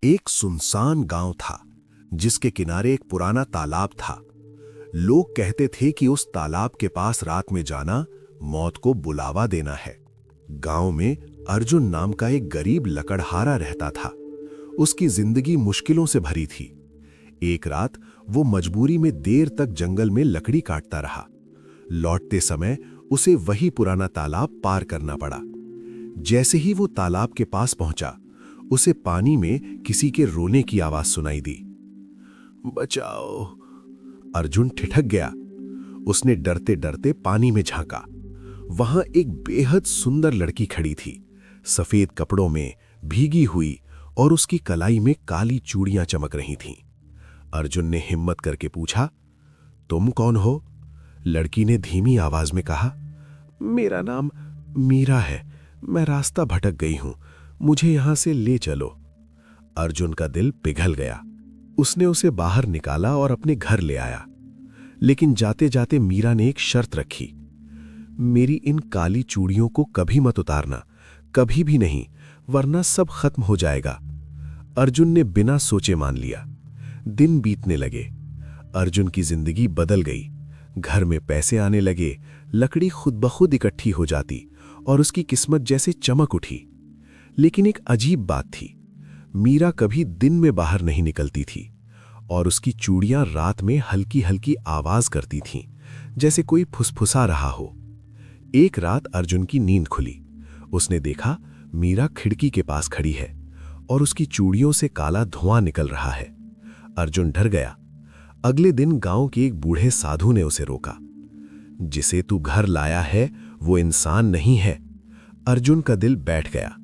एक सुनसान गांव था जिसके किनारे एक पुराना तालाब था। लोग कहते थे कि उस तालाब के पास रात में जाना मौत को बुलावा देना है। गांव में अर्जुन नाम का एक गरीब लकड़हारा रहता था। उसकी जिंदगी मुश्किलों से भरी थी। एक रात वो मजबूरी में देर तक जंगल में लकड़ी काटता रहा। लौटते समय उसे वही पुराना तालाब पार करना पड़ा। जैसे ही वो तालाब के पास पहुंचा, उसे पानी में किसी के रोने की आवाज सुनाई दी। बचाओ! अर्जुन ठिठक गया। उसने डरते डरते पानी में झांका। वहां एक बेहद सुंदर लड़की खड़ी थी, सफेद कपड़ों में, भीगी हुई, और उसकी कलाई में काली चूड़ियां चमक रही थीं। अर्जुन ने हिम्मत करके पूछा, तुम कौन हो? लड़की ने धीमी आवाज में कहा, मेरा नाम मीरा है। मैं रास्ता भटक गई हूं, मुझे यहां से ले चलो। अर्जुन का दिल पिघल गया। उसने उसे बाहर निकाला और अपने घर ले आया। लेकिन जाते जाते मीरा ने एक शर्त रखी, मेरी इन काली चूड़ियों को कभी मत उतारना, कभी भी नहीं, वरना सब खत्म हो जाएगा। अर्जुन ने बिना सोचे मान लिया। दिन बीतने लगे। अर्जुन की जिंदगी बदल गई। घर में पैसे आने लगे, लकड़ी खुद ब खुद इकट्ठी हो जाती और उसकी किस्मत जैसे चमक उठी। लेकिन एक अजीब बात थी, मीरा कभी दिन में बाहर नहीं निकलती थी और उसकी चूड़ियां रात में हल्की हल्की आवाज करती थीं, जैसे कोई फुसफुसा रहा हो। एक रात अर्जुन की नींद खुली। उसने देखा मीरा खिड़की के पास खड़ी है और उसकी चूड़ियों से काला धुआं निकल रहा है। अर्जुन डर गया। अगले दिन गांव के एक बूढ़े साधु ने उसे रोका। जिसे तू घर लाया है वो इंसान नहीं है। अर्जुन का दिल बैठ गया।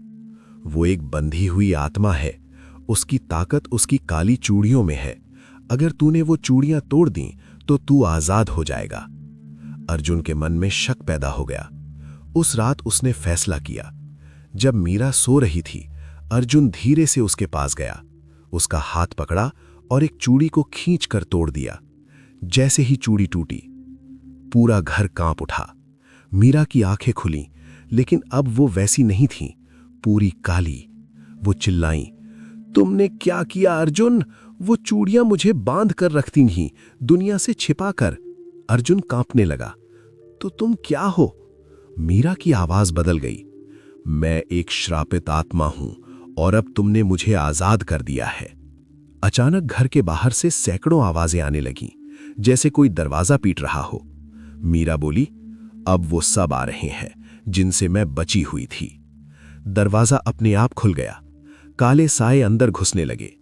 वो एक बंधी हुई आत्मा है। उसकी ताकत उसकी काली चूड़ियों में है। अगर तूने वो चूड़ियां तोड़ दी तो तू आजाद हो जाएगा। अर्जुन के मन में शक पैदा हो गया। उस रात उसने फैसला किया। जब मीरा सो रही थी, अर्जुन धीरे से उसके पास गया, उसका हाथ पकड़ा और एक चूड़ी को खींचकर तोड़ दिया। जैसे ही चूड़ी टूटी, पूरा घर कांप उठा। मीरा की आंखें खुलीं, लेकिन अब वो वैसी नहीं थीं, पूरी काली। वो चिल्लाई, तुमने क्या किया अर्जुन? वो चूड़ियां मुझे बांध कर रखती थीं, दुनिया से छिपा कर। अर्जुन कांपने लगा। तो तुम क्या हो? मीरा की आवाज बदल गई। मैं एक श्रापित आत्मा हूं और अब तुमने मुझे आजाद कर दिया है। अचानक घर के बाहर से सैकड़ों आवाजें आने लगीं, जैसे कोई दरवाजा पीट रहा हो। मीरा बोली, अब वो सब आ रहे हैं जिनसे मैं बची हुई थी। दरवाजा अपने आप खुल गया। काले साए अंदर घुसने लगे।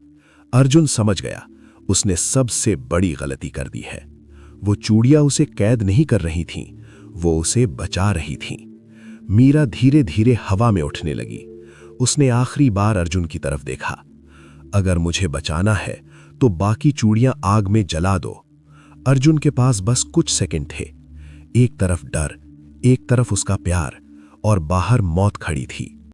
अर्जुन समझ गया, उसने सबसे बड़ी गलती कर दी है। वो चूड़ियां उसे कैद नहीं कर रही थीं, वो उसे बचा रही थीं। मीरा धीरे धीरे हवा में उठने लगी। उसने आखिरी बार अर्जुन की तरफ देखा। अगर मुझे बचाना है तो बाकी चूड़ियां आग में जला दो। अर्जुन के पास बस कुछ सेकंड थे। एक तरफ डर, एक तरफ उसका प्यार, और बाहर मौत खड़ी थी।